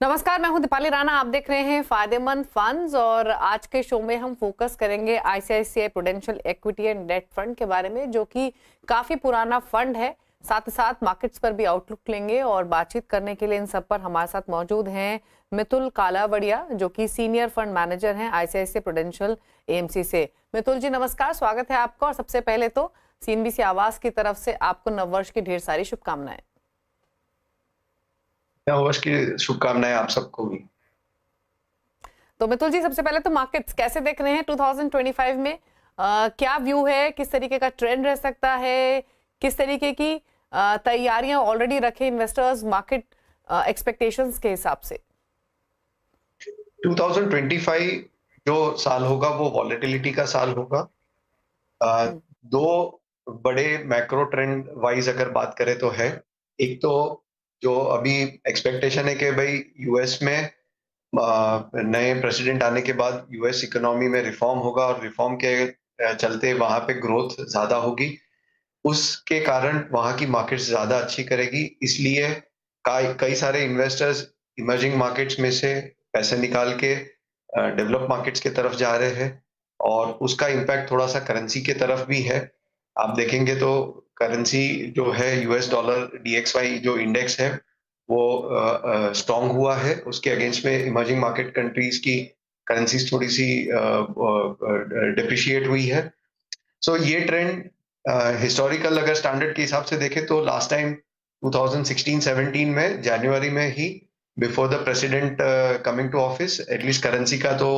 नमस्कार, मैं हूं दीपाली राणा। आप देख रहे हैं फायदेमंद फंड्स और आज के शो में हम फोकस करेंगे ICICI Prudential equity and debt fund के बारे में, जो कि काफी पुराना फंड है। साथ ही साथ मार्केट्स पर भी आउटलुक लेंगे और बातचीत करने के लिए इन सब पर हमारे साथ मौजूद हैं मितुल कालावड़िया, जो कि सीनियर फंड मैनेजर हैं आईसीआईसीआई प्रूडेंशियल एएमसी से। मितुल जी नमस्कार, स्वागत है आपका। और सबसे पहले तो सीएनबीसी आवाज की तरफ से आपको नववर्ष की ढेर सारी शुभकामनाएं। नववर्ष की शुभकामनाएं आप सबको भी। तो मितुल जी, सबसे पहले तो मार्केट्स कैसे देख रहे हैं 2025 में? क्या व्यू है, किस तरीके का ट्रेंड रह सकता है, किस तरीके की तैयारियां ऑलरेडी रखे इन्वेस्टर्स मार्केट एक्सपेक्टेशंस के हिसाब से? 2025 जो साल होगा वो वॉलेटिलिटी का साल होगा। दो बड़े मैक्रो ट्रेंड वाइज अगर बात करें तो है, एक तो जो अभी एक्सपेक्टेशन है कि भाई यूएस में नए प्रेसिडेंट आने के बाद यूएस इकोनॉमी में रिफॉर्म होगा और रिफॉर्म के चलते वहां पे ग्रोथ ज्यादा होगी। उसके कारण वहां की मार्केट्स ज्यादा अच्छी करेगी, इसलिए कई सारे इन्वेस्टर्स इमर्जिंग मार्केट्स में से पैसे निकाल के डेवलप मार्केट्स की तरफ जा रहे हैं और उसका इम्पैक्ट थोड़ा सा करेंसी की तरफ भी है। आप देखेंगे तो करेंसी जो है यूएस डॉलर डीएक्सवाई जो इंडेक्स है वो स्ट्रांग हुआ है, उसके अगेंस्ट में इमर्जिंग मार्केट कंट्रीज की करेंसीज थोड़ी सी डिप्रिशिएट हुई है। सो ये ट्रेंड हिस्टोरिकल अगर स्टैंडर्ड के हिसाब से देखें तो लास्ट टाइम 2016-17 में जनवरी में ही before the president coming to office at least currency का तो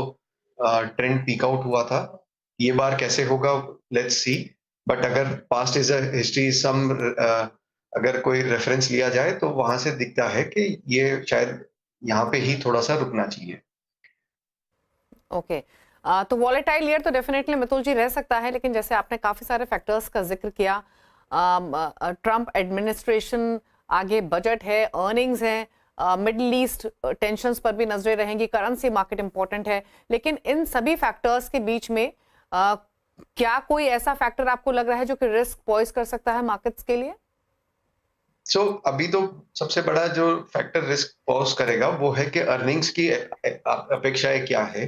ट्रेंड पीक आउट हुआ था। ये बार कैसे होगा लेट्स सी, बट अगर पास्ट इज हिस्ट्री सम अगर कोई रेफरेंस लिया जाए तो वहां से दिखता है कि ये शायद यहाँ पे ही थोड़ा सा रुकना चाहिए। ओके तो वॉलेटाइल ईयर तो डेफिनेटली मितुल जी रह सकता है, लेकिन जैसे आपने काफी सारे फैक्टर्स का जिक्र किया, ट्रंप एडमिनिस्ट्रेशन, आगे बजट है, अर्निंग्स है, मिडिल ईस्ट टेंशंस पर भी नजरें रहेंगी, करेंसी मार्केट इंपॉर्टेंट है, लेकिन इन सभी फैक्टर्स के बीच में क्या कोई ऐसा फैक्टर आपको लग रहा है जो कि रिस्क पॉइज कर सकता है मार्केट्स के लिए? अभी तो सबसे बड़ा जो फैक्टर रिस्क पॉज करेगा वो है कि अर्निंग्स की अपेक्षाएं क्या है।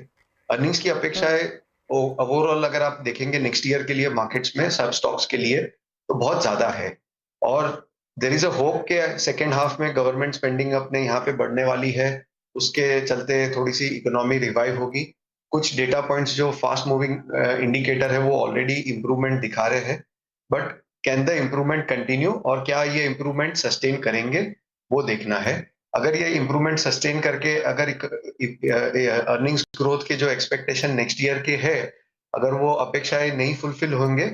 अर्निंग्स की अपेक्षाएं ओवरऑल अगर आप देखेंगे नेक्स्ट ईयर के लिए मार्केट्स में सब स्टॉक्स के लिए तो बहुत ज्यादा है और देयर इज अ होप के सेकेंड हाफ में गवर्नमेंट स्पेंडिंग अपने यहाँ पे बढ़ने वाली है, उसके चलते थोड़ी सी इकोनॉमी रिवाइव होगी। कुछ डेटा पॉइंट्स जो फास्ट मूविंग इंडिकेटर है वो ऑलरेडी इंप्रूवमेंट दिखा रहे हैं, but can the improvement continue और क्या ये इम्प्रूवमेंट सस्टेन करेंगे वो देखना है। अगर ये इम्प्रूवमेंट सस्टेन करके अगर अर्निंग्स ग्रोथ के जो एक्सपेक्टेशन नेक्स्ट ईयर के है अगर वो अपेक्षाएं नहीं फुलफिल होंगे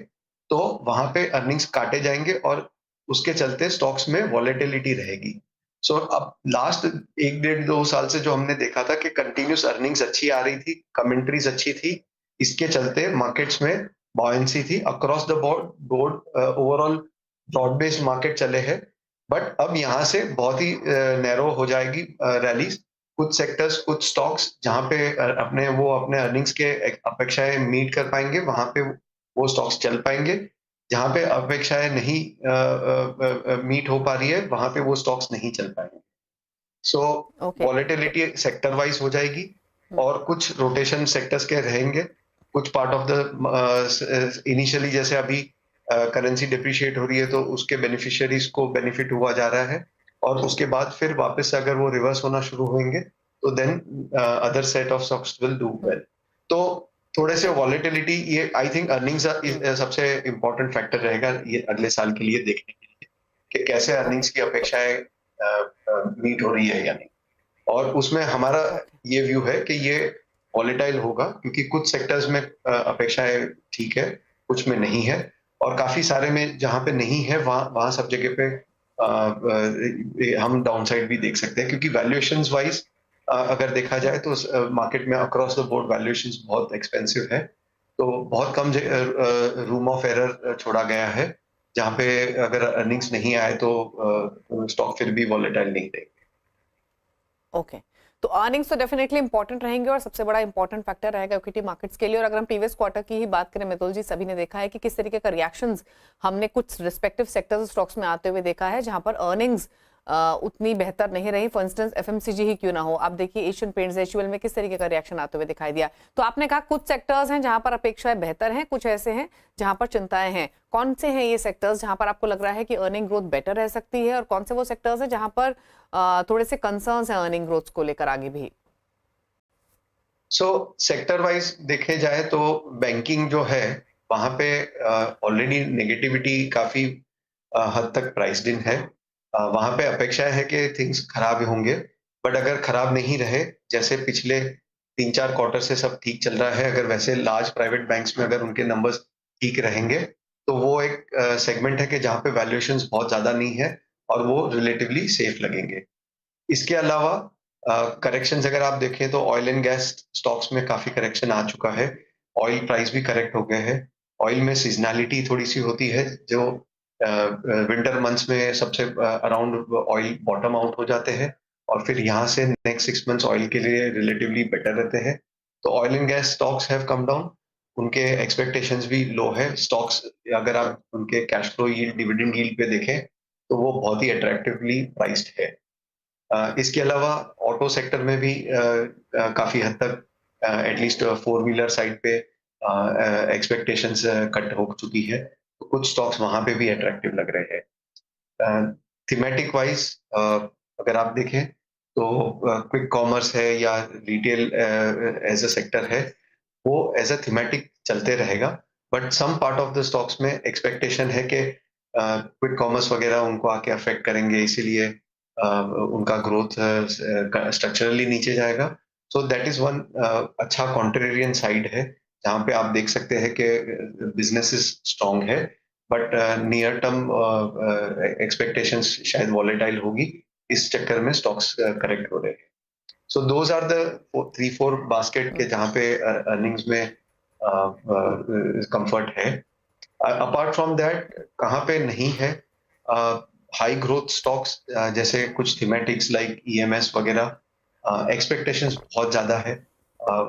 तो वहां पे अर्निंग्स काटे जाएंगे और उसके चलते स्टॉक्स में वॉलेटिलिटी रहेगी। अब लास्ट 1-1.5-2 साल से जो हमने देखा था कि कंटिन्यूस अर्निंग्स अच्छी आ रही थी, कमेंट्रीज अच्छी थी, इसके चलते मार्केट्स में बॉयंसी थी across the board overall broad based market चले हैं। बट अब यहाँ से बहुत ही नैरो हो जाएगी रैलीज। कुछ सेक्टर्स कुछ स्टॉक्स जहां पे अपने अर्निंग्स के अपेक्षाएं मीट कर पाएंगे वहां पे वो स्टॉक्स चल पाएंगे, जहां पे अपेक्षाएं नहीं मीट हो पा रही है वहां पे वो स्टॉक्स नहीं चल पाएंगे। वॉलेटिलिटी सेक्टर वाइज हो जाएगी और कुछ रोटेशन सेक्टर्स के रहेंगे। कुछ पार्ट ऑफ द इनिशियली जैसे अभी करेंसी डिप्रिशिएट हो रही है तो उसके बेनिफिशियरीज को बेनिफिट हुआ जा रहा है और उसके बाद फिर वापस से अगर वो रिवर्स होना शुरू होंगे तो then other set of stocks will do well. तो थोड़े से वॉलेटिलिटी, ये आई थिंक अर्निंग्स सबसे इंपॉर्टेंट फैक्टर रहेगा ये अगले साल के लिए देखने के लिए कि कैसे अर्निंग्स की अपेक्षाएं मीट हो रही है या नहीं। और उसमें हमारा ये व्यू है कि ये वॉलेटाइल होगा क्योंकि कुछ सेक्टर्स में अपेक्षाएं ठीक है, कुछ में नहीं है और काफी सारे में जहां पे नहीं है वहां सब जगह पे हम डाउनसाइड भी देख सकते हैं क्योंकि वैल्यूएशंस वाइज अगर देखा जाए तो मार्केट में अक्रॉस द बोर्ड वैल्यूएशंस बहुत एक्सपेंसिव है, तो बहुत कम रूम ऑफ एरर छोड़ा गया है जहां पे अगर अर्निंग्स नहीं आए तो स्टॉक फिर भी वॉलेटाइल नहीं रहेंगे। ओके तो अर्निंग्स तो डेफिनेटली इंपॉर्टेंट रहेंगे और सबसे बड़ा इंपॉर्टेंट फैक्टर रहेगा इक्विटी मार्केट्स के लिए। और अगर हम प्रीवियस क्वार्टर की ही बात करें मितुल जी, सभी ने देखा है कि किस तरीके का रिएक्शंस हमने कुछ रिस्पेक्टिव सेक्टर्स स्टॉक्स में आते हुए देखा है, जहां पर अर्निंग्स उतनी बेहतर नहीं रही। फॉर इंस्टेंस एफएमसीजी ही क्यों ना हो, आप देखिए एशियन पेंट्स एचयूएल में किस तरीके का रिएक्शन आते हुए दिखाई दिया। तो आपने कहा कुछ सेक्टर्स हैं जहां पर अपेक्षाएं बेहतर हैं, कुछ ऐसे हैं जहां पर चिंताएं हैं। कौन से हैं ये सेक्टर्स जहां पर आपको लग रहा है कि अर्निंग ग्रोथ बेटर रह सकती है, और कौन से वो सेक्टर्स हैं जहां पर थोड़े से कंसर्न्स हैं अर्निंग ग्रोथ को लेकर आगे भी? सेक्टर वाइज देखे जाए तो बैंकिंग जो है वहां पे ऑलरेडी नेगेटिविटी काफी हद तक प्राइस्ड इन है। वहां पे अपेक्षा है कि थिंग्स खराब होंगे, बट अगर खराब नहीं रहे, जैसे पिछले 3-4 क्वार्टर से सब ठीक चल रहा है, अगर वैसे लार्ज प्राइवेट बैंक्स में अगर उनके नंबर्स ठीक रहेंगे, तो वो एक सेगमेंट है कि जहाँ पे वैल्यूएशंस बहुत ज्यादा नहीं है और वो रिलेटिवली सेफ लगेंगे। इसके अलावा करेक्शंस अगर आप देखें तो ऑयल एंड गैस स्टॉक्स में काफी करेक्शन आ चुका है। ऑयल प्राइस भी करेक्ट हो गए हैं। ऑयल में सीजनैलिटी थोड़ी सी होती है, जो विंटर मंथ्स में सबसे अराउंड ऑयल बॉटम आउट हो जाते हैं, और फिर यहाँ से नेक्स्ट 6 मंथ्स ऑयल के लिए रिलेटिवली बेटर रहते हैं। तो oil and gas stocks have come down, उनके एक्सपेक्टेशंस भी लो है। स्टॉक्स अगर आप उनके cash flow yield, dividend yield पे देखें तो वो बहुत ही अट्रैक्टिवली प्राइस्ड है। इसके अलावा ऑटो सेक्टर में भी काफी हद तक एटलीस्ट फोर व्हीलर साइड पे एक्सपेक्टेशंस कट हो चुकी है, तो कुछ स्टॉक्स वहां पे भी अट्रैक्टिव लग रहे हैं। थीमेटिक वाइज अगर आप देखें तो क्विक कॉमर्स है या रिटेल एज अ सेक्टर है, वो एज अ थीमेटिक चलते रहेगा, but some part of the stocks में एक्सपेक्टेशन है कि क्विक कॉमर्स वगैरह उनको आके अफेक्ट करेंगे, इसीलिए उनका ग्रोथ स्ट्रक्चरली नीचे जाएगा। सो दैट इज वन अच्छा कॉन्ट्रेरियन साइड है, जहाँ पे आप देख सकते हैं कि बिजनेस स्ट्रांग है, बट नियर टर्म एक्सपेक्टेशंस शायद वॉलेटाइल होगी, इस चक्कर में स्टॉक्स करेक्ट हो रहे हैं। So those are the 3-4 basket के जहाँ पे अर्निंग्स में कंफर्ट है। अपार्ट फ्रॉम दैट कहाँ पे नहीं है, हाई ग्रोथ स्टॉक्स जैसे कुछ थीमेटिक्स लाइक ईएमएस वगैरह, एक्सपेक्टेशंस बहुत ज्यादा है।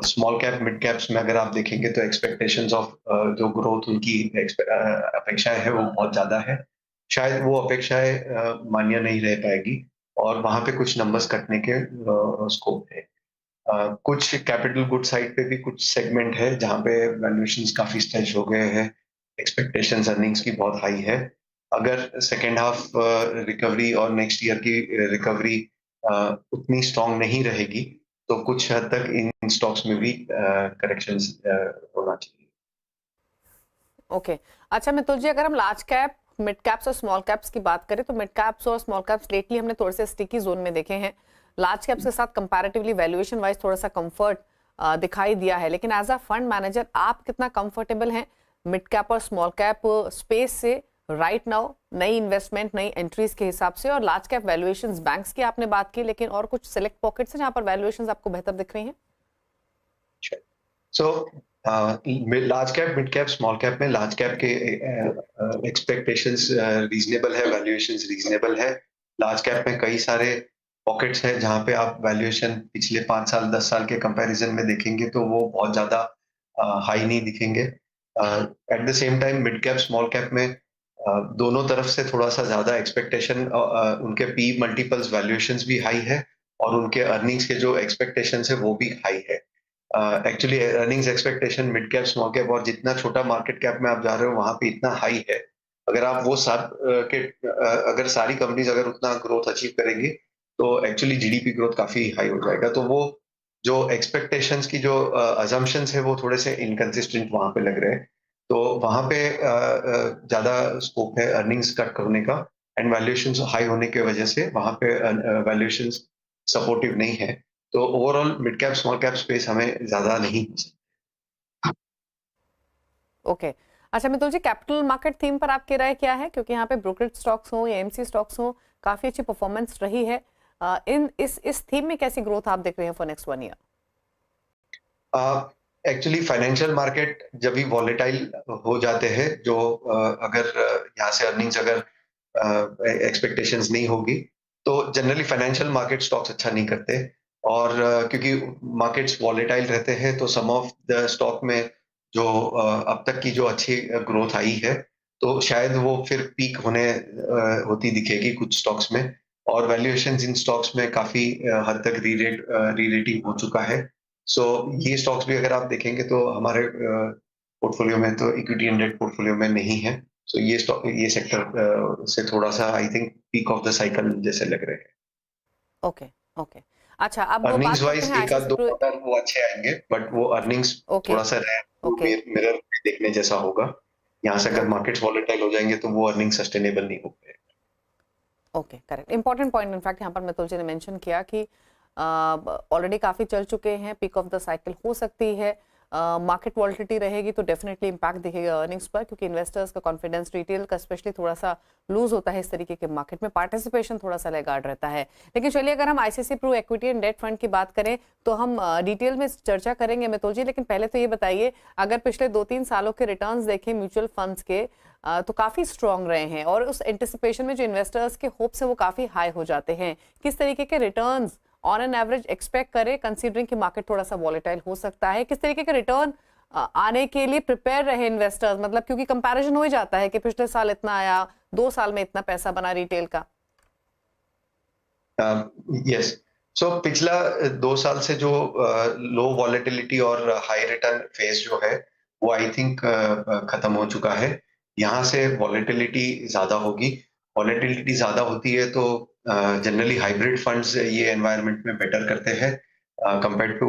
स्मॉल कैप मिड कैप्स में अगर आप देखेंगे तो एक्सपेक्टेशंस ऑफ जो ग्रोथ उनकी अपेक्षाएं है वो बहुत ज्यादा है। शायद वो अपेक्षाएं मान्य नहीं रह पाएगी और वहां पे कुछ नंबर्स कटने के स्कोप है। कुछ कैपिटल गुड साइड पे भी कुछ सेगमेंट है जहाँ पे वैल्यूएशंस काफी स्ट्रेच हो गए हैं, एक्सपेक्टेशंस अर्निंग्स की बहुत हाई है। अगर सेकेंड हाफ रिकवरी और नेक्स्ट ईयर की रिकवरी उतनी स्ट्रांग नहीं रहेगी, तो कुछ हद तक इन स्टॉक्स में भी करेक्शंस होना चाहिए। ओके अच्छा मितुल जी, अगर हम लार्ज कैप मिड कैप्स और स्मॉल कैप्स की बात करें तो मिड कैप्स और स्मॉल कैप्स लेटली हमने थोड़े से स्टिकी जोन में देखे हैं। लार्ज कैप्स के साथ कंपैरेटिवली वैल्यूएशन वाइज थोड़ा सा कंफर्ट दिखाई दिया है, लेकिन एज अ फंड मैनेजर आप कितना कंफर्टेबल हैं मिड कैप और स्मॉल कैप स्पेस से राइट नाउ, नई इन्वेस्टमेंट नई एंट्रीज के हिसाब से? और लार्ज कैप वैल्यूएशंस बैंक्स की आपने बात की, लेकिन और कुछ सिलेक्ट पॉकेट्स हैं जहां पर वैल्यूएशंस आपको बेहतर दिख रही हैं? So large cap mid cap small cap में लार्ज कैप के एक्सपेक्टेशंस रीजनेबल है, वैल्यूएशंस रीजनेबल है। लार्ज कैप में कई सारे पॉकेट्स हैं जहां पे आप वैल्यूएशन पिछले 5 साल 10 साल के कंपैरिजन में देखेंगे तो वो बहुत ज्यादा हाई नहीं दिखेंगे। Eight the same time mid cap small cap में दोनों तरफ से थोड़ा सा ज्यादा एक्सपेक्टेशन, उनके पी मल्टीपल्स वैल्यूएशंस भी हाई है और उनके अर्निंग्स के जो एक्सपेक्टेशंस है वो भी हाई है। Actually earnings expectation mid cap small cap और जितना छोटा मार्केट कैप में आप जा रहे हो वहां पे इतना हाई है। अगर आप वो सब अगर सारी कंपनीज अगर उतना ग्रोथ अचीव करेंगी तो एक्चुअली जीडीपी ग्रोथ काफी हाई हो जाएगा। तो वो जो एक्सपेक्टेशंस की जो अजम्पशंस है वो थोड़े से इनकंसिस्टेंट वहां पे लग रहे हैं, तो वहां पे ज्यादा स्कोप है अर्निंग्स कट करने का, एंड वैल्यूएशंस हाई होने की वजह से वहां पे वैल्यूएशंस सपोर्टिव नहीं है। तो overall mid cap small cap space हमें ज्यादा नहीं पसंद। ओके अच्छा मितुल जी, कैपिटल मार्केट थीम पर आपकी राय क्या है? क्योंकि यहाँ पे ब्रोकरेज स्टॉक्स हो या एमसी स्टॉक्स हो, काफी अच्छी परफॉर्मेंस रही है। इस थीम में कैसी ग्रोथ आप देख रहे हैं for next 1 year? Actually financial market जब भी वॉलेटाइल हो जाते हैं, जो अगर यहाँ से अर्निंग्स अगर एक्सपेक्टेशंस नहीं होगी तो जनरली फाइनेंशियल मार्केट स्टॉक्स अच्छा नहीं करते, और क्योंकि मार्केट्स वॉलेटाइल रहते हैं तो सम ऑफ द स्टॉक में जो अब तक की जो अच्छी ग्रोथ आई है तो शायद वो फिर पीक होने होती दिखेगी कुछ स्टॉक्स में, और वैल्यूएशंस इन स्टॉक्स में काफी हद तक री रेटिंग हो चुका है। सो ये स्टॉक्स भी अगर आप देखेंगे तो हमारे पोर्टफोलियो में तो इक्विटी एंड डेट पोर्टफोलियो में नहीं है। सो ये सेक्टर से थोड़ा सा I think peak of the cycle जैसे लग रहे हैं। Okay, okay. अच्छा, अब अर्निंग्स बात करते वाइज हैं एक आध आईसीआईसी दो प्रू। क्वार्टर वो अच्छे आएंगे, बट वो अर्निंग्स ओके, थोड़ा सा ओके, मिरर में देखने जैसा होगा। यहाँ से अगर ओके, मार्केट्स वॉलेटाइल हो जाएंगे तो वो अर्निंग सस्टेनेबल नहीं हो पाएगा। Okay, correct. Important point in fact यहाँ पर मितुल जी ने मेंशन किया कि ऑलरेडी काफी चल चुके हैं, पीक ऑफ द साइकिल हो सकती है, मार्केट वॉलिटिलिटी रहेगी तो डेफिनेटली इंपैक्ट दिखेगा अर्निंग्स पर, क्योंकि इन्वेस्टर्स का कॉन्फिडेंस रिटेल का स्पेशली थोड़ा सा लूज होता है इस तरीके के मार्केट में, पार्टिसिपेशन थोड़ा सा लैगार्ड रहता है। लेकिन चलिए, अगर हम ICICI Pru equity and debt fund की बात करें तो हम डिटेल में चर्चा करेंगे मितुल जी, लेकिन पहले तो ये बताइए, अगर पिछले 2-3 सालों के रिटर्न्स देखें म्यूचुअल फंड्स के, तो काफी स्ट्रांग रहे हैं और उस एंटिसिपेशन में जो इन्वेस्टर्स के होप्स है वो काफी हाई हो जाते हैं। किस तरीके के returns on an average expect करें, कंसीडरिंग कि मार्केट थोड़ा सा वॉलेटाइल हो सकता है? किस तरीके के रिटर्न आने के लिए प्रिपेयर रहे इन्वेस्टर्स, मतलब क्योंकि कंपैरिजन हो ही जाता है कि पिछले साल इतना आया, 2 साल में इतना पैसा बना रिटेल का। यस। सो पिछला 2 साल से जो लो वॉलेटिलिटी और हाई रिटर्न फेज जो है वो आई थिंक खत्म हो चुका है। यहाँ से वॉलेटिलिटी ज्यादा होगी। वॉलेटिलिटी ज्यादा होती है तो जनरली हाइब्रिड फंड्स ये एनवायरनमेंट में बेटर करते हैं compare to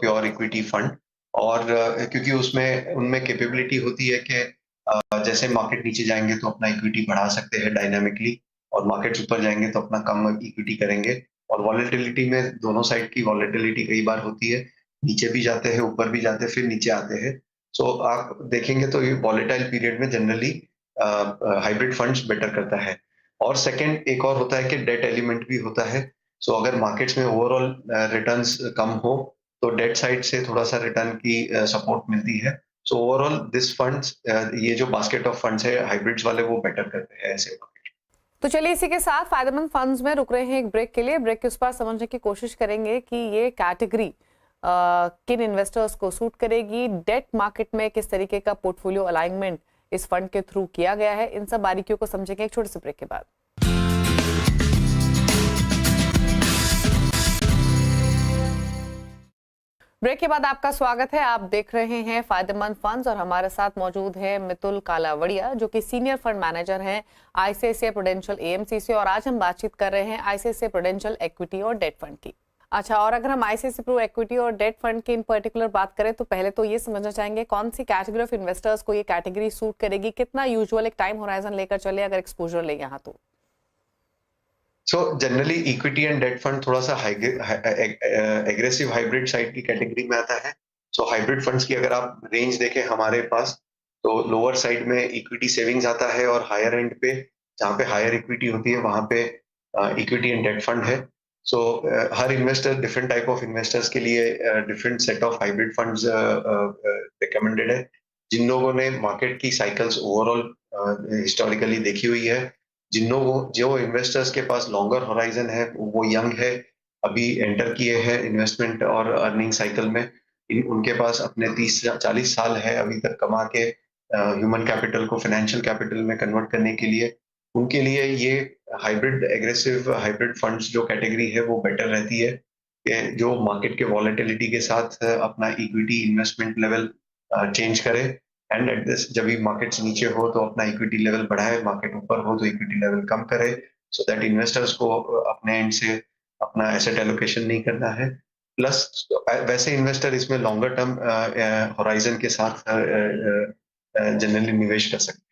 pure equity fund. और क्योंकि उसमें उनमें कैपेबिलिटी होती है कि जैसे मार्केट नीचे जाएंगे तो अपना इक्विटी बढ़ा सकते हैं डायनामिकली, और मार्केट्स ऊपर जाएंगे तो अपना कम इक्विटी करेंगे। और वॉलेटिलिटी में दोनों साइड की वॉलेटिलिटी कई बार होती है, नीचे भी जाते हैं, ऊपर भी जाते हैं, फिर नीचे आते हैं। सो आप देखेंगे तो ये वॉलेटाइल पीरियड में जनरली हाइब्रिड फंड्स बेटर करता है। और सेकंड एक और होता है कि डेट एलिमेंट भी होता है। सो अगर मार्केट्स में ओवरऑल रिटर्न्स कम हो तो डेट साइड से थोड़ा सा रिटर्न की सपोर्ट मिलती है। सो ओवरऑल दिस फंड्स ये जो बास्केट ऑफ फंड्स है हाइब्रिड्स वाले वो बेटर करते हैं ऐसे। तो चलिए, इसी के साथ फायदेमंद फंड्स में रुक रहे हैं एक ब्रेक के लिए। ब्रेक के उस पार समझने की कोशिश करेंगे कि ये कैटेगरी किन इन्वेस्टर्स को सूट करेगी, डेट मार्केट में किस तरीके का पोर्टफोलियो अलाइनमेंट इस फंड के थ्रू किया गया है। इन सब बारीकियों को समझेंगे एक छोटे से ब्रेक के बाद। ब्रेक के बाद आपका स्वागत है। आप देख रहे हैं फायदेमंद फंड्स और हमारे साथ मौजूद है मितुल कालावड़िया, जो कि सीनियर फंड मैनेजर हैं आईसीआईसीआई प्रूडेंशियल एएमसी से, और आज हम बातचीत कर रहे हैं आईसीआईसीआई प्रूडेंशियल इक्विटी और डेट फंड की। अच्छा, और अगर हम आईसीआईसीआई प्रू इक्विटी और डेट फंड की इन पर्टिकुलर बात करें तो पहले तो ये समझना चाहेंगे कौन सी कैटेगरी ऑफ इन्वेस्टर्स को ये कैटेगरी सूट करेगी, कितना यूजुअल एक टाइम होराइजन लेकर चले अगर एक्सपोजर ले यहाँ तो। So generally equity and debt fund थोड़ा सा एग्रेसिव हाइब्रिड साइड की कैटेगरी में आता है। सो हाइब्रिड फंड्स की अगर आप रेंज देखें हमारे पास, तो लोअर साइड में इक्विटी सेविंग्स आता है और हायर एंड पे जहाँ पे हायर इक्विटी होती है वहां पे इक्विटी एंड डेट फंड है। सो हर investor, different type of investors के लिए different set of hybrid funds recommended है। जिन लोगों ने मार्केट की साइकिल्स ओवरऑल हिस्टोरिकली देखी हुई है, जिन लोगों जो इन्वेस्टर्स के पास लॉन्गर होराइजन है, वो यंग है, अभी एंटर किए हैं इन्वेस्टमेंट और अर्निंग साइकिल में, उनके पास अपने 30-40 साल है अभी तक कमा के ह्यूमन कैपिटल को फाइनेंशियल कैपिटल में कन्वर्ट करने के लिए, उनके लिए ये हाइब्रिड एग्रेसिव हाइब्रिड फंड्स जो कैटेगरी है वो बेटर रहती है कि जो मार्केट के वॉलेटिलिटी के साथ अपना इक्विटी इन्वेस्टमेंट लेवल चेंज करे, एंड एट दिस जब भी मार्केट्स नीचे हो तो अपना इक्विटी लेवल बढ़ाए, मार्केट ऊपर हो तो इक्विटी लेवल कम करे, सो दैट इन्वेस्टर्स को अपने एंड से अपना एसेट एलोकेशन नहीं करना है। प्लस वैसे इन्वेस्टर इसमें लॉन्गर टर्म होराइजन के साथ जनरली निवेश कर सकते हैं।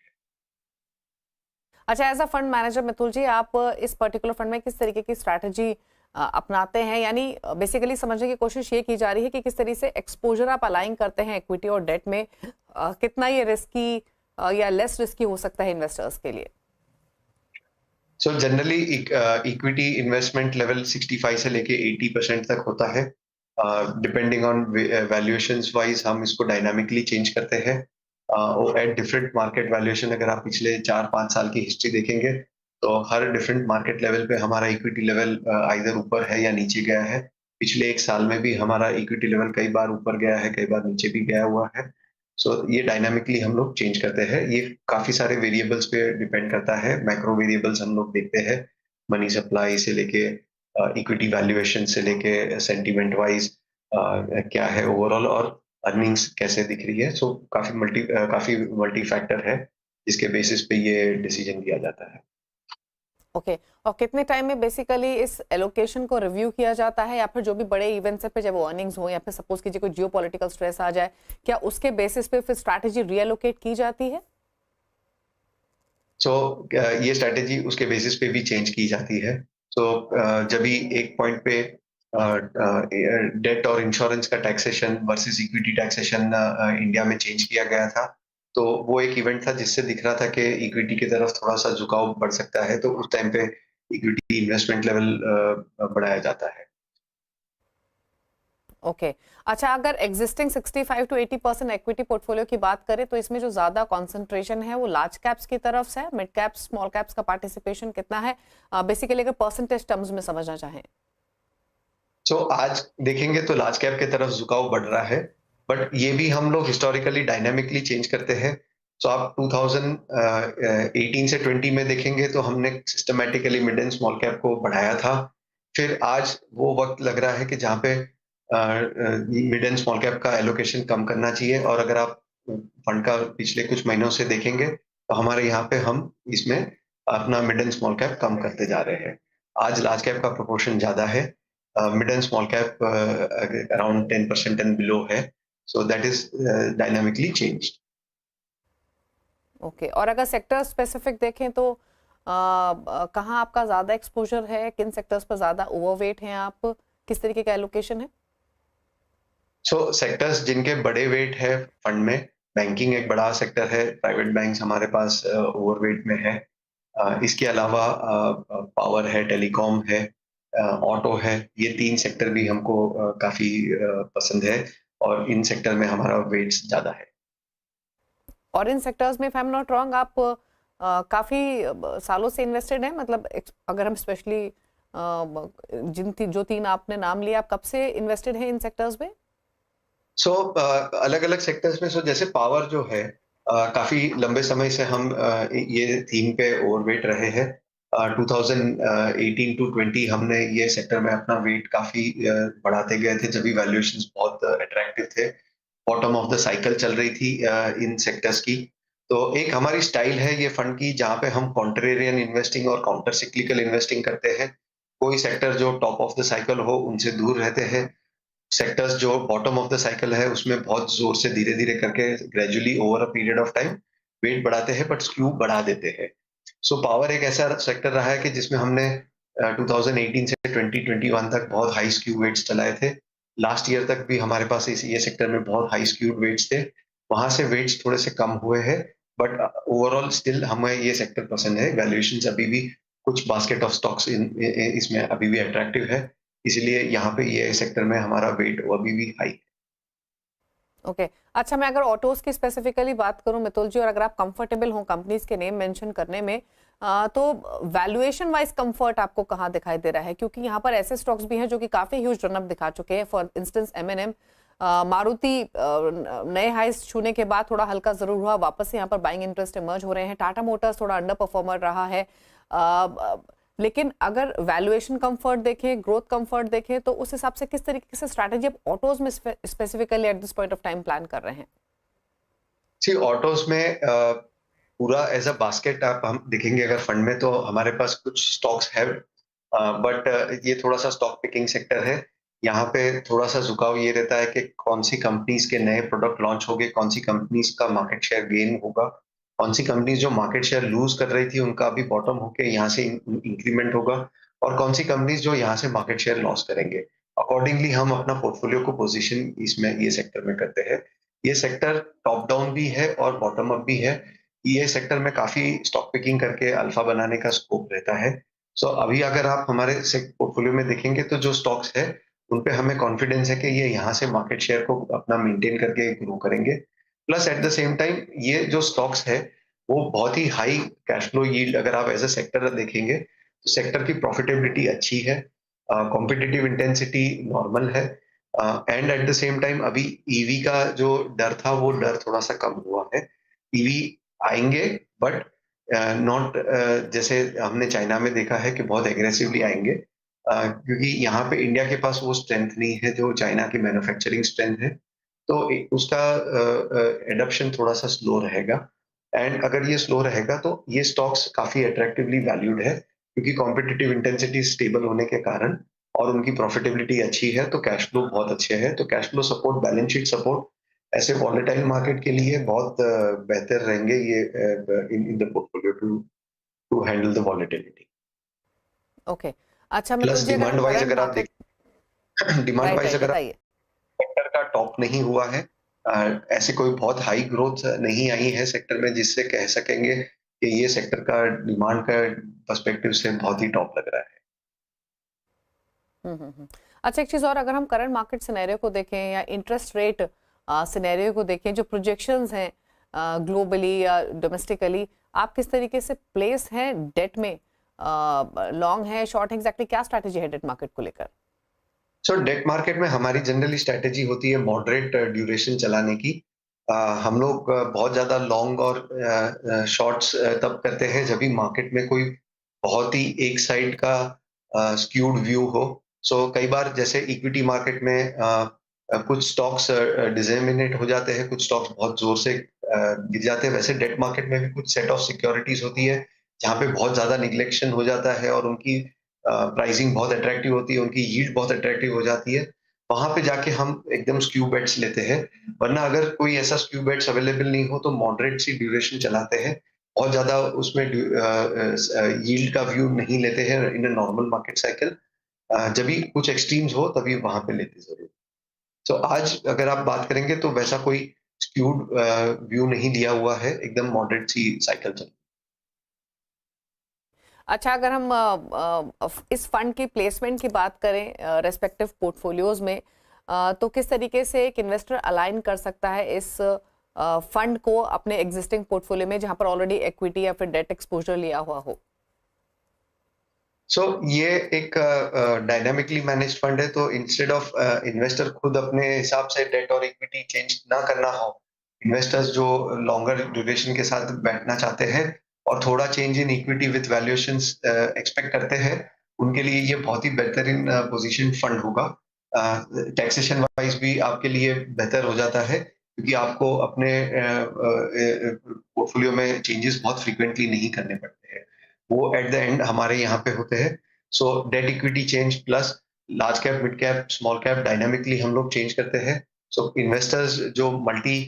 अच्छा, as a fund manager Mitul ji, आप इस पर्टिकुलर फंड में किस तरीके की स्ट्रैटेजी अपनाते हैं? यानी बेसिकली समझने की कोशिश ये की जा रही है कि किस तरीके से एक्सपोजर आप अलाइन करते हैं इक्विटी और डेट में, कितना ये रिस्की या लेस रिस्की हो सकता है इन्वेस्टर्स के लिए? सो जनरली इक्विटी इन्वेस्टमेंट लेवल 65 से लेके 80% तक होता है। डिपेंडिंग ऑन वैल्यूएशंस वाइज हम इसको डायनामिकली चेंज करते हैं। एट डिफरेंट मार्केट वैल्यूएशन अगर आप पिछले 4-5 साल की हिस्ट्री देखेंगे तो हर डिफरेंट मार्केट लेवल पे हमारा इक्विटी लेवल आइदर ऊपर है या नीचे गया है। पिछले 1 साल में भी हमारा इक्विटी लेवल कई बार ऊपर गया है, कई बार नीचे भी गया हुआ है। सो ये डायनामिकली हम लोग चेंज करते हैं। ये काफी सारे वेरिएबल्स पे डिपेंड करता है, मैक्रो वेरिएबल्स हम लोग देखते हैं मनी सप्लाई से लेके इक्विटी वैल्यूएशन से लेके सेंटीमेंट वाइज क्या है ओवरऑल, और अर्निंग्स कैसे दिख रही है। सो काफी मल्टी फैक्टर है जिसके बेसिस पे ये डिसीजन लिया जाता है। ओके और कितने टाइम में बेसिकली इस एलोकेशन को रिव्यू किया जाता है, या फिर जो भी बड़े इवेंट्स है पे जब वो अर्निंग्स हो या फिर सपोज कीजिए कोई जियो पॉलिटिकल स्ट्रेस आ जाए, क्या उसके बेसिस पे फिर स्ट्रैटेजी रीएलोकेट की जाती है? सो ये स्ट्रैटेजी उसके बेसिस पे भी चेंज की जाती है। सो जब भी एक पॉइंट पे डेट और इंश्योरेंस का taxation versus equity taxation India में चेंज किया गया था, तो वो एक इवेंट था जिससे दिख रहा था कि इक्विटी की तरफ थोड़ा सा झुकाव बढ़ सकता है, तो उस टाइम पे इक्विटी इन्वेस्टमेंट लेवल बढ़ाया जाता है। ओके अच्छा, अगर एग्जिस्टिंग 65 to 80% इक्विटी पोर्टफोलियो की बात करें तो इसमें जो ज्यादा कंसंट्रेशन है वो लार्ज कैप्स की तरफ से है, मिड कैप्स स्मॉल कैप्स का पार्टिसिपेशन कितना है, बेसिकली अगर परसेंटेज टर्म्स में समझना चाहें? सो आज देखेंगे तो लार्ज कैप की तरफ झुकाव बढ़ रहा है, बट ये भी हम लोग हिस्टोरिकली डायनामिकली चेंज करते हैं। सो आप 2018 से 20 में देखेंगे तो हमने systematically mid and small cap को बढ़ाया था। फिर आज वो वक्त लग रहा है कि जहाँ पे मिड एंड स्मॉल कैप का एलोकेशन कम करना चाहिए, और अगर आप फंड का पिछले कुछ महीनों से देखेंगे तो हमारे यहाँ पे हम इसमें अपना मिड एंड स्मॉल कैप कम करते जा रहे हैं। आज लार्ज कैप का प्रोपोर्शन ज्यादा है, mid and small cap around 10% and below है। So that is dynamically changed. Okay और अगर सेक्टर स्पेसिफिक देखें तो कहाँ आपका ज्यादा एक्सपोजर है, किन सेक्टर्स पर ज्यादा ओवरवेट हैं आप, किस तरीके का एलोकेशन है? सो सेक्टर्स जिनके बड़े वेट है फंड में, बैंकिंग एक बड़ा सेक्टर है, प्राइवेट बैंक्स हमारे पास ओवरवेट में है। इसके अलावा पावर है, टेलीकॉम है, ऑटो है। ये तीन सेक्टर भी हमको काफी पसंद है, और इन सेक्टर में हमारा वेट्स ज्यादा है। और इन सेक्टर्स में if I am not wrong आप काफी सालों से इन्वेस्टेड हैं, मतलब अगर हम स्पेशली जो तीन आपने नाम लिया, आप कब से इन्वेस्टेड हैं इन सेक्टर्स में? सो अलग अलग सेक्टर्स में, जैसे पावर जो है, काफी लंबे समय से हम ये थीम पे ओवरवेट रहे हैं। 2018 टू 20 हमने ये सेक्टर में अपना वेट काफी बढ़ाते गए थे, जब भी वैल्यूएशंस बहुत अट्रैक्टिव थे, बॉटम ऑफ द साइकिल चल रही थी इन सेक्टर्स की। तो एक हमारी स्टाइल है ये फंड की, जहाँ पे हम कॉन्ट्रेरियन इन्वेस्टिंग और काउंटर सिक्लिकल इन्वेस्टिंग करते हैं। कोई सेक्टर जो टॉप ऑफ द साइकिल हो उनसे दूर रहते हैं, सेक्टर्स जो बॉटम ऑफ द साइकिल है उसमें बहुत जोर से धीरे धीरे करके gradually over a period of time weight बढ़ाते हैं, बट स्क्यू बढ़ा देते हैं। सो पावर एक ऐसा सेक्टर रहा है कि जिसमें हमने 2018 से 2021 तक बहुत हाई स्क्यू वेट्स चलाए थे। लास्ट ईयर तक भी हमारे पास ये सेक्टर में बहुत हाई स्क्यूड वेट्स थे, वहां से वेट्स थोड़े से कम हुए हैं, बट ओवरऑल स्टिल हमें ये सेक्टर पसंद है। वैल्यूएशंस अभी भी कुछ बास्केट ऑफ स्टॉक्स इसमें अभी भी अट्रैक्टिव है, इसलिए यहाँ पे ये सेक्टर में हमारा वेट अभी भी हाई है। ओके अच्छा, मैं अगर ऑटोज की स्पेसिफिकली बात करूं मितुल जी, और अगर आप कंफर्टेबल हो कंपनीज के नेम मेंशन करने में, तो वैल्यूएशन वाइज कंफर्ट आपको कहाँ दिखाई दे रहा है? क्योंकि यहाँ पर ऐसे स्टॉक्स भी हैं जो कि काफी ह्यूज रनअप दिखा चुके हैं। फॉर इंस्टेंस एमएनएम, मारुति नए हाइस छूने के बाद थोड़ा हल्का जरूर हुआ, वापस से यहाँ पर बाइंग इंटरेस्ट इमर्ज हो रहे हैं। टाटा मोटर्स थोड़ा अंडर परफॉर्मर रहा है, लेकिन अगर वैल्यूएशन कंफर्ट देखें, ग्रोथ कंफर्ट देखें, तो उस हिसाब से किस तरीके से स्ट्रैटेजी आप ऑटोज में specifically at this point of time plan कर रहे हैं? सी ऑटोज में पूरा एज अ बास्केट आप हम देखेंगे अगर फंड में, तो हमारे पास कुछ स्टॉक्स है, बट ये थोड़ा सा स्टॉक पिकिंग सेक्टर है। यहाँ पे थोड़ा सा झुकाव ये रहता है कि कौन सी कंपनीज के नए प्रोडक्ट लॉन्च होंगे, कौन सी कंपनीज का मार्केट शेयर गेन होगा, कौन सी कंपनीज जो मार्केट शेयर लूज कर रही थी उनका अभी बॉटम होके यहाँ से इंक्रीमेंट होगा, और कौन सी कंपनीज जो यहाँ से मार्केट शेयर लॉस करेंगे। अकॉर्डिंगली हम अपना पोर्टफोलियो को पोजीशन इसमें ये सेक्टर में करते हैं। ये सेक्टर टॉप डाउन भी है और बॉटम अप भी है। ये सेक्टर में काफी स्टॉक पिकिंग करके अल्फा बनाने का स्कोप रहता है। सो अभी अगर आप हमारे पोर्टफोलियो में देखेंगे तो जो स्टॉक्स है उन पे हमें कॉन्फिडेंस है कि ये यहाँ से मार्केट शेयर को अपना मेंटेन करके ग्रो करेंगे। Plus eight the same time ये जो स्टॉक्स है वो बहुत ही हाई कैश फ्लो यील्ड, अगर आप एज अ सेक्टर देखेंगे तो सेक्टर की प्रॉफिटेबिलिटी अच्छी है, कॉम्पिटिटिव इंटेंसिटी नॉर्मल है, and at the same time अभी ईवी का जो डर था वो डर थोड़ा सा कम हुआ है। ईवी आएंगे, बट नॉट जैसे हमने चाइना में देखा है कि बहुत एग्रेसिवली आएंगे, क्योंकि यहाँ पे इंडिया के पास वो स्ट्रेंथ नहीं है जो चाइना की मैन्युफैक्चरिंग स्ट्रेंथ है। तो उसका एडॉप्शन थोड़ा सा स्लो रहेगा। एंड अगर ये स्लो रहेगा तो ये स्टॉक्स काफी अट्रैक्टिवली वैल्यूड है, क्योंकि कॉम्पिटिटिव इंटेंसिटी स्टेबल होने के कारण और उनकी प्रॉफिटेबिलिटी अच्छी है, तो कैश फ्लो बहुत अच्छे है। तो cash flow support, balance sheet support ऐसे वॉलेटाइल मार्केट के लिए बहुत बेहतर रहेंगे ये in the portfolio to handle the volatility. Okay. अच्छा प्लस मितुल जी, अगर हम डिमांड वाइज करंट अगर आप मार्केट, देखें डिमांड राइट वाइज राइट अगर बताइए। सेक्टर का टॉप नहीं हुआ है, ऐसी कोई बहुत हाई ग्रोथ नहीं आई है सेक्टर में जिससे कह सकेंगे कि ये सेक्टर का डिमांड का पर्सपेक्टिव से बहुत ही टॉप लग रहा है। अच्छा, एक चीज और, अगर हम करंट मार्केट सिनेरियो को देखें या इंटरेस्ट रेट सिनेरियो को देखें, जो प्रोजेक्शंस हैं ग्लोबली या डोमेस्टिकली, आप किस तरीके से प्लेस हैं डेट में? लॉन्ग है, शॉर्ट है, एग्जैक्टली क्या स्ट्रैटेजी है डेट मार्केट को लेकर? सो डेट मार्केट में हमारी जनरली स्ट्रेटेजी होती है मॉडरेट ड्यूरेशन चलाने की। हम लोग बहुत ज्यादा लॉन्ग और शॉर्ट्स तब करते हैं जब भी मार्केट में कोई बहुत ही एक साइड का स्क्यूड व्यू हो। सो कई बार जैसे इक्विटी मार्केट में कुछ स्टॉक्स डिसेमिनेट हो जाते हैं, कुछ स्टॉक्स बहुत जोर से गिर जाते हैं। वैसे डेट मार्केट में भी कुछ सेट ऑफ सिक्योरिटीज होती है जहाँ पे बहुत ज्यादा निगलेक्शन हो जाता है और उनकी प्राइसिंग बहुत अट्रैक्टिव होती है, उनकी यील्ड बहुत अट्रैक्टिव हो जाती है। वहां पे जाके हम एकदम स्क्यू बेट्स लेते हैं। वरना अगर कोई ऐसा स्क्यू बेट्स अवेलेबल नहीं हो तो मॉडरेट सी ड्यूरेशन चलाते हैं। बहुत ज्यादा उसमें यील्ड का व्यू नहीं लेते हैं इन अ नॉर्मल मार्केट साइकिल। जब भी कुछ एक्सट्रीम्स हो तभी वहां पे लेते जरूर। तो आज अगर आप बात करेंगे तो वैसा कोई स्क्यूड व्यू नहीं लिया हुआ है, एकदम मॉडरेट सी साइकिल चल। अच्छा, अगर हम इस फंड की प्लेसमेंट की बात करें रेस्पेक्टिव पोर्टफोलियोज में, तो किस तरीके से एक इन्वेस्टर अलाइन कर सकता है इस फंड को अपने एग्जिस्टिंग पोर्टफोलियो में जहां पर ऑलरेडी इक्विटी या फिर डेट एक्सपोजर लिया हुआ हो? ये एक डायनामिकली मैनेज्ड फंड है, तो इंस्टेड ऑफ इन्वेस्टर खुद अपने हिसाब से डेट और इक्विटी चेंज ना करना हो, इन्वेस्टर्स जो लॉन्गर ड्यूरेशन के साथ बैठना चाहते हैं और थोड़ा change in equity with valuations expect करते हैं, उनके लिए ये बहुत ही बेहतरीन पोजीशन फंड होगा। टैक्सेशन वाइज भी आपके लिए बेहतर हो जाता है, क्योंकि आपको अपने पोर्टफोलियो में चेंजेस बहुत फ्रीक्वेंटली नहीं करने पड़ते हैं। वो एट द एंड हमारे यहाँ पे होते हैं। So debt equity change plus large cap, mid cap, small cap dynamically हम लोग चेंज करते हैं। सो इन्वेस्टर्स जो multi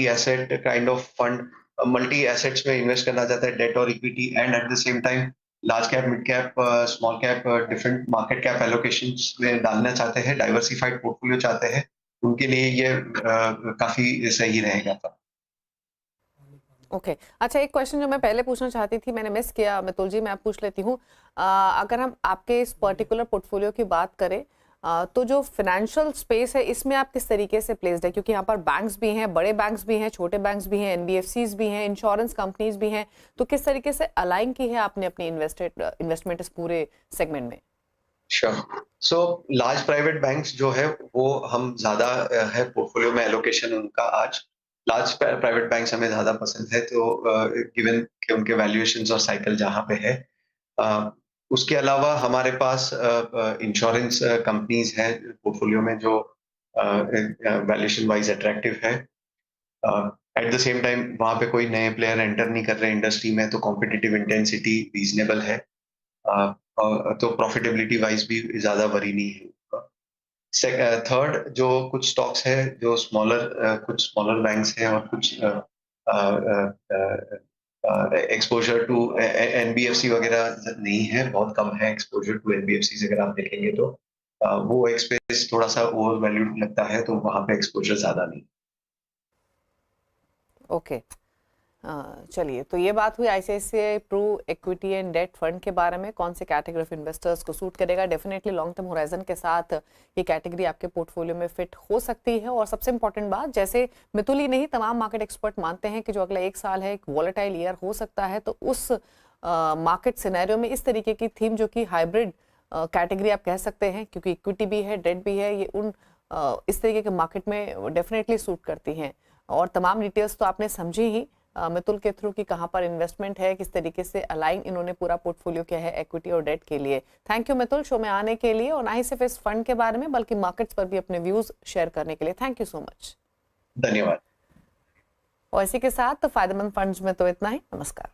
asset kind of fund, multi assets में इन्वेस्ट करना चाहता है, डेट और equity and at the same time large cap, mid cap, small cap, different market cap allocations में डालना चाहते हैं, डाइवर्सिफाइड पोर्टफोलियो चाहते हैं, उनके लिए ये काफी सही रहेगा। ओके। अच्छा, एक क्वेश्चन जो मैं पहले पूछना चाहती थी मैंने मिस किया, मितुल जी मैं आप पूछ लेती हूँ। अगर हम आपके इस पर्टिकुलर पोर्टफोलियो की बात करें, तो जो फाइनेंशियल स्पेस है इसमें आप किस तरीके से प्लेस्ड है? क्योंकि यहाँ पर बैंक्स भी हैं, बड़े बैंक्स भी हैं, छोटे बैंक्स भी हैं, एनबीएफसीज भी हैं, इंश्योरेंस कंपनीज भी हैं, तो किस तरीके से अलाइन की है आपने अपनी इन्वेस्टमेंट इस पूरे सेगमेंट में? Sure. So large private banks जो है वो हम ज्यादा है पोर्टफोलियो में एलोकेशन उनका आज। लार्ज प्राइवेट बैंक्स हमें ज्यादा पसंद है, तो गिवन कि उनके वैल्यूएशंस और साइकिल जहाँ पे है। अ, उसके अलावा हमारे पास इंश्योरेंस कंपनीज हैं पोर्टफोलियो में जो वैल्यूएशन वाइज अट्रैक्टिव है। एट द सेम टाइम वहाँ पे कोई नए प्लेयर एंटर नहीं कर रहे इंडस्ट्री में, तो कॉम्पिटिटिव इंटेंसिटी रीजनेबल है। तो प्रॉफिटेबिलिटी वाइज भी ज्यादा वरी नहीं है उनका। थर्ड जो कुछ स्टॉक्स है जो कुछ स्मॉलर बैंक्स हैं और कुछ एक्सपोजर टू एनबीएफसी वगैरह नहीं है, बहुत कम है एक्सपोजर टू एनबीएफसी अगर आप देखेंगे तो। वो एक स्पेस थोड़ा सा ओवर वैल्यूड लगता है, तो वहां पे एक्सपोजर ज्यादा नहीं। ओके। चलिए, तो ये बात हुई ICICI Pru equity and debt fund के बारे में, कौन से कैटेगरी ऑफ इन्वेस्टर्स को सूट करेगा। डेफिनेटली लॉन्ग टर्म होराइजन के साथ ये कैटेगरी आपके पोर्टफोलियो में फिट हो सकती है। और सबसे इंपॉर्टेंट बात, जैसे मितुल ही नहीं तमाम मार्केट एक्सपर्ट मानते हैं कि जो अगला एक साल है एक वॉलेटाइल ईयर हो सकता है, तो उस मार्केट सिनेरियो में इस तरीके की थीम जो कि हाइब्रिड कैटेगरी आप कह सकते हैं, क्योंकि इक्विटी भी है, डेट भी है, ये उन इस तरीके के मार्केट में डेफिनेटली सूट करती हैं। और तमाम डिटेल्स तो आपने समझी ही। मितुल के थ्रू कि कहाँ पर इन्वेस्टमेंट है, किस तरीके से अलाइन इन्होंने पूरा पोर्टफोलियो किया है इक्विटी और डेट के लिए। थैंक यू मितुल शो में आने के लिए, और ना ही सिर्फ इस फंड के बारे में बल्कि मार्केट्स पर भी अपने व्यूज शेयर करने के लिए। Thank you so much. धन्यवाद। और इसी के साथ फायदेमंद फंड्स में तो इतना ही। नमस्कार।